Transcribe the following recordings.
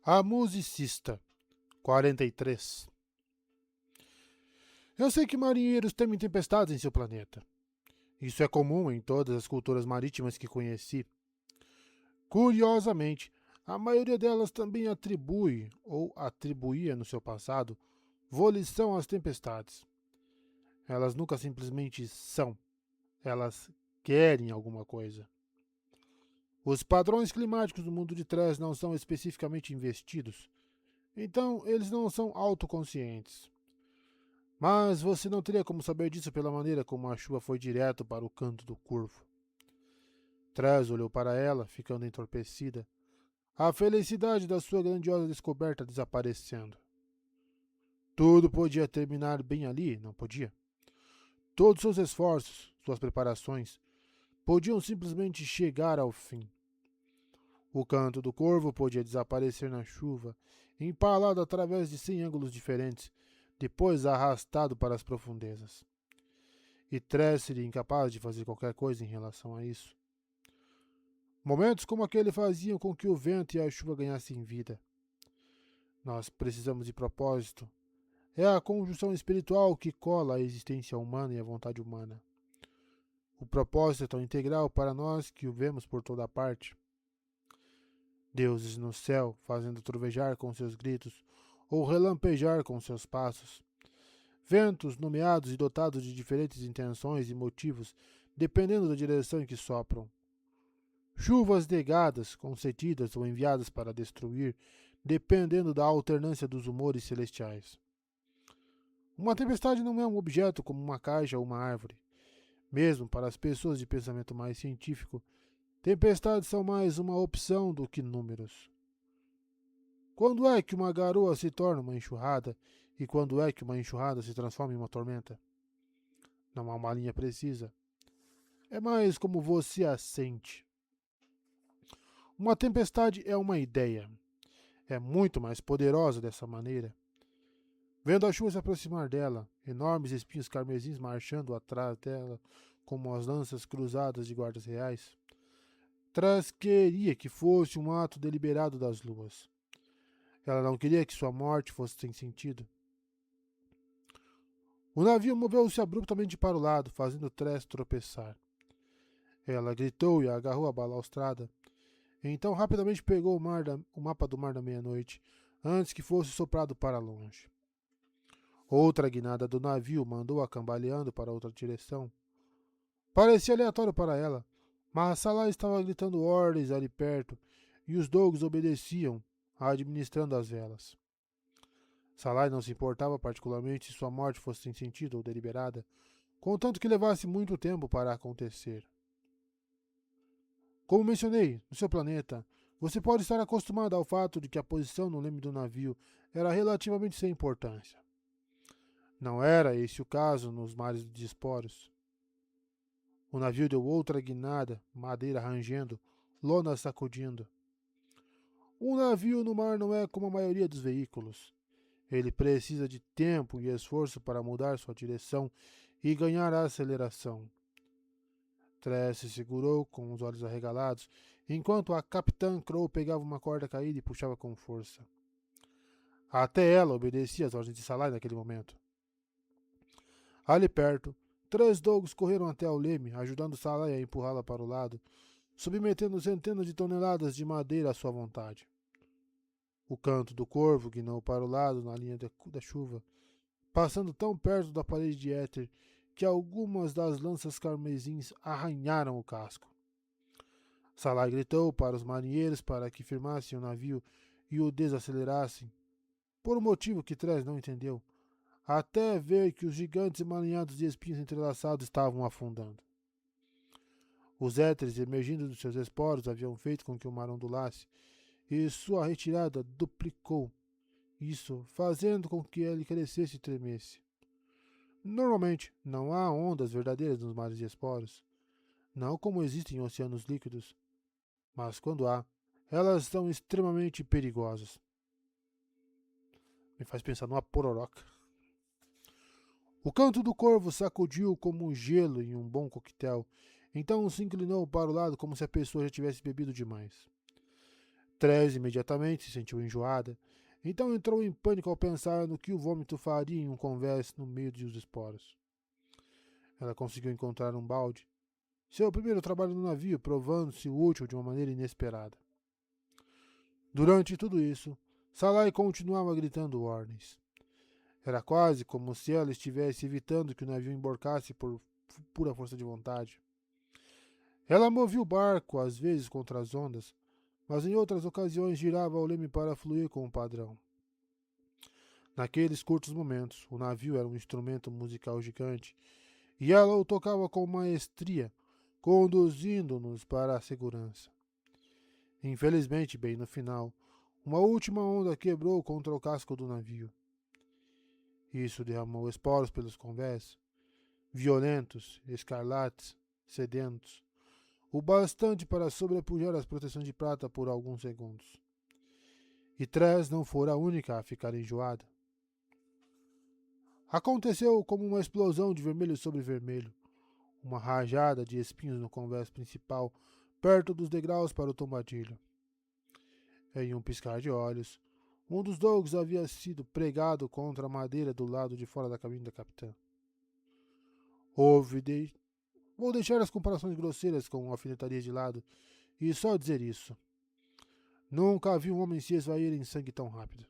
A musicista, 43. Eu sei que marinheiros temem tempestades em seu planeta. Isso é comum em todas as culturas marítimas que conheci. Curiosamente, a maioria delas também atribui, ou atribuía no seu passado, volição às tempestades. Elas nunca simplesmente são, elas querem alguma coisa. Os padrões climáticos do mundo de trás não são especificamente investidos, então eles não são autoconscientes. Mas você não teria como saber disso pela maneira como a chuva foi direto para o canto do corvo. Trás olhou para ela, ficando entorpecida, a felicidade da sua grandiosa descoberta desaparecendo. Tudo podia terminar bem ali, não podia? Todos seus esforços, suas preparações, podiam simplesmente chegar ao fim. O canto do corvo podia desaparecer na chuva, empalado através de 100 ângulos diferentes, depois arrastado para as profundezas. E Tress seria incapaz de fazer qualquer coisa em relação a isso. Momentos como aquele faziam com que o vento e a chuva ganhassem vida. Nós precisamos de propósito. É a conjunção espiritual que cola a existência humana e a vontade humana. O propósito é tão integral para nós que o vemos por toda parte. Deuses no céu, fazendo trovejar com seus gritos, ou relampejar com seus passos. Ventos nomeados e dotados de diferentes intenções e motivos, dependendo da direção em que sopram. Chuvas negadas, concedidas ou enviadas para destruir, dependendo da alternância dos humores celestiais. Uma tempestade não é um objeto como uma caixa ou uma árvore. Mesmo para as pessoas de pensamento mais científico, tempestades são mais uma opção do que números. Quando é que uma garoa se torna uma enxurrada e quando é que uma enxurrada se transforma em uma tormenta? Não há uma linha precisa. É mais como você a sente. Uma tempestade é uma ideia. É muito mais poderosa dessa maneira. Vendo a chuva se aproximar dela, enormes espinhos carmesins marchando atrás dela, como as lanças cruzadas de guardas reais, Trás queria que fosse um ato deliberado das luas. Ela não queria que sua morte fosse sem sentido. O navio moveu-se abruptamente para o lado, fazendo Tress tropeçar. Ela gritou e agarrou a balaustrada. Então rapidamente pegou o mapa do mar da meia-noite, antes que fosse soprado para longe. Outra guinada do navio mandou-a cambaleando para outra direção. Parecia aleatório para ela, mas Salah estava gritando ordens ali perto, e os dogos obedeciam, administrando as velas. Salah não se importava particularmente se sua morte fosse sem sentido ou deliberada, contanto que levasse muito tempo para acontecer. Como mencionei, no seu planeta, você pode estar acostumado ao fato de que a posição no leme do navio era relativamente sem importância. Não era esse o caso nos mares de esporos. O navio deu outra guinada, madeira rangendo, lona sacudindo. Um navio no mar não é como a maioria dos veículos. Ele precisa de tempo e esforço para mudar sua direção e ganhar a aceleração. Tress se segurou com os olhos arregalados, enquanto a Capitã Crow pegava uma corda caída e puxava com força. Até ela obedecia às ordens de Salai naquele momento. Ali perto, 3 dogos correram até ao leme, ajudando Salai a empurrá-la para o lado, submetendo centenas de toneladas de madeira à sua vontade. O canto do corvo guinou para o lado na linha da chuva, passando tão perto da parede de éter que algumas das lanças carmesins arranharam o casco. Salai gritou para os marinheiros para que firmassem o navio e o desacelerassem, por um motivo que Tress não entendeu, até ver que os gigantes emaranhados de espinhos entrelaçados estavam afundando. Os éteres emergindo dos seus esporos haviam feito com que o mar ondulasse, e sua retirada duplicou isso, fazendo com que ele crescesse e tremesse. Normalmente, não há ondas verdadeiras nos mares de esporos, não como existem em oceanos líquidos, mas quando há, elas são extremamente perigosas. Me faz pensar numa pororoca. O canto do corvo sacudiu como um gelo em um bom coquetel, então se inclinou para o lado como se a pessoa já tivesse bebido demais. Therese imediatamente se sentiu enjoada, então entrou em pânico ao pensar no que o vômito faria em um convés no meio dos esporos. Ela conseguiu encontrar um balde, seu primeiro trabalho no navio, provando-se útil de uma maneira inesperada. Durante tudo isso, Salai continuava gritando ordens. Era quase como se ela estivesse evitando que o navio emborcasse por pura força de vontade. Ela movia o barco, às vezes contra as ondas, mas em outras ocasiões girava o leme para fluir com o padrão. Naqueles curtos momentos, o navio era um instrumento musical gigante, e ela o tocava com maestria, conduzindo-nos para a segurança. Infelizmente, bem no final, uma última onda quebrou contra o casco do navio. Isso derramou esporos pelos convés, violentos, escarlates, sedentos, o bastante para sobrepujar as proteções de prata por alguns segundos. E Therese não fora a única a ficar enjoada. Aconteceu como uma explosão de vermelho sobre vermelho, uma rajada de espinhos no convés principal, perto dos degraus para o tombadilho. Em um piscar de olhos, um dos dogs havia sido pregado contra a madeira do lado de fora da cabine da capitã. Vou deixar as comparações grosseiras com alfinetarias de lado e só dizer isso. Nunca vi um homem se esvair em sangue tão rápido.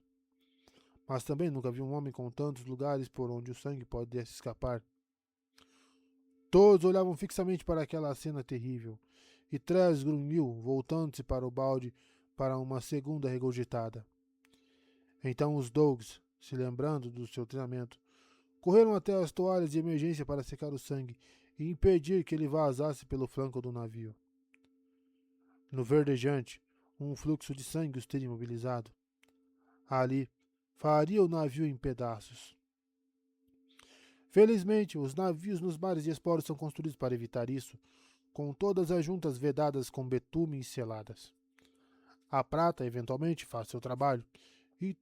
Mas também nunca vi um homem com tantos lugares por onde o sangue pudesse escapar. Todos olhavam fixamente para aquela cena terrível, e Therese grunhiu, voltando-se para o balde para uma segunda regurgitada. Então os dogs, se lembrando do seu treinamento, correram até as toalhas de emergência para secar o sangue e impedir que ele vazasse pelo flanco do navio. No verdejante, um fluxo de sangue os teria imobilizado. Ali, faria o navio em pedaços. Felizmente, os navios nos mares de esporos são construídos para evitar isso, com todas as juntas vedadas com betume e seladas. A prata, eventualmente, faz seu trabalho, e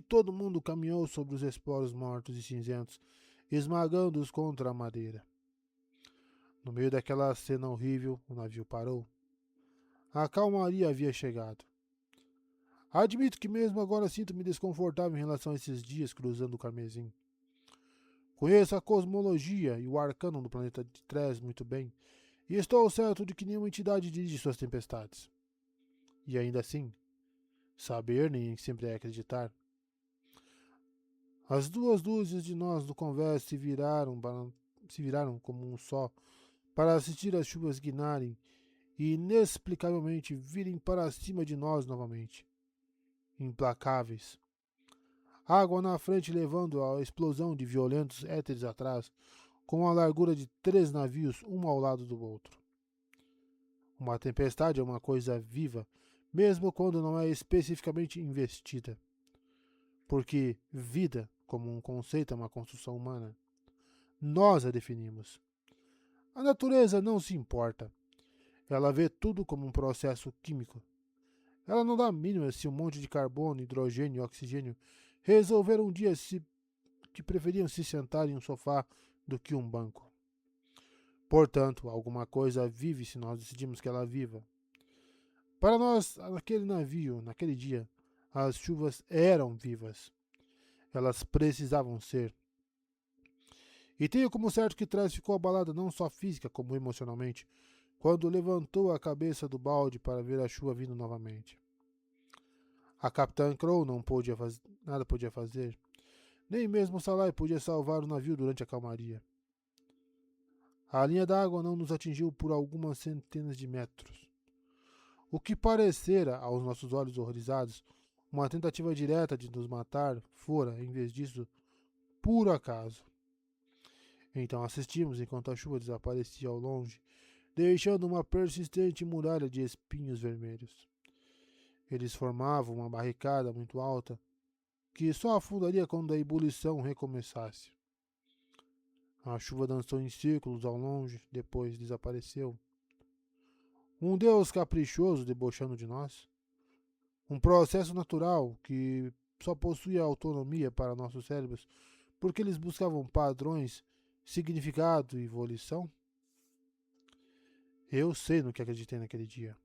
todo mundo caminhou sobre os esporos mortos e cinzentos, esmagando-os contra a madeira. No meio daquela cena horrível, o navio parou. A calmaria havia chegado. Admito que mesmo agora sinto-me desconfortável em relação a esses dias cruzando o Carmesim. Conheço a cosmologia e o arcano do planeta de Therese muito bem, e estou certo de que nenhuma entidade dirige suas tempestades. E ainda assim, saber nem sempre é acreditar. As duas luzes de nós do convés se viraram como um só, para assistir as chuvas guinarem e inexplicavelmente virem para cima de nós novamente. Implacáveis. Água na frente levando a explosão de violentos éteres atrás, com a largura de 3 navios, um ao lado do outro. Uma tempestade é uma coisa viva, mesmo quando não é especificamente investida. Porque vida, como um conceito, é uma construção humana. Nós a definimos. A natureza não se importa. Ela vê tudo como um processo químico. Ela não dá a mínima se um monte de carbono, hidrogênio e oxigênio resolveram um dia que preferiam se sentar em um sofá do que um banco. Portanto, alguma coisa vive se nós decidimos que ela viva. Para nós, naquele navio, naquele dia, as chuvas eram vivas. Elas precisavam ser. E tenho como certo que Therese ficou abalada não só física como emocionalmente, quando levantou a cabeça do balde para ver a chuva vindo novamente. A capitã Crow nada podia fazer. Nem mesmo Salai podia salvar o navio durante a calmaria. A linha d'água não nos atingiu por algumas centenas de metros. O que parecera, aos nossos olhos horrorizados, uma tentativa direta de nos matar, fora, em vez disso, puro acaso. Então assistimos enquanto a chuva desaparecia ao longe, deixando uma persistente muralha de espinhos vermelhos. Eles formavam uma barricada muito alta, que só afundaria quando a ebulição recomeçasse. A chuva dançou em círculos ao longe, depois desapareceu. Um Deus caprichoso debochando de nós? Um processo natural que só possuía autonomia para nossos cérebros porque eles buscavam padrões, significado e volição? Eu sei no que acreditei naquele dia.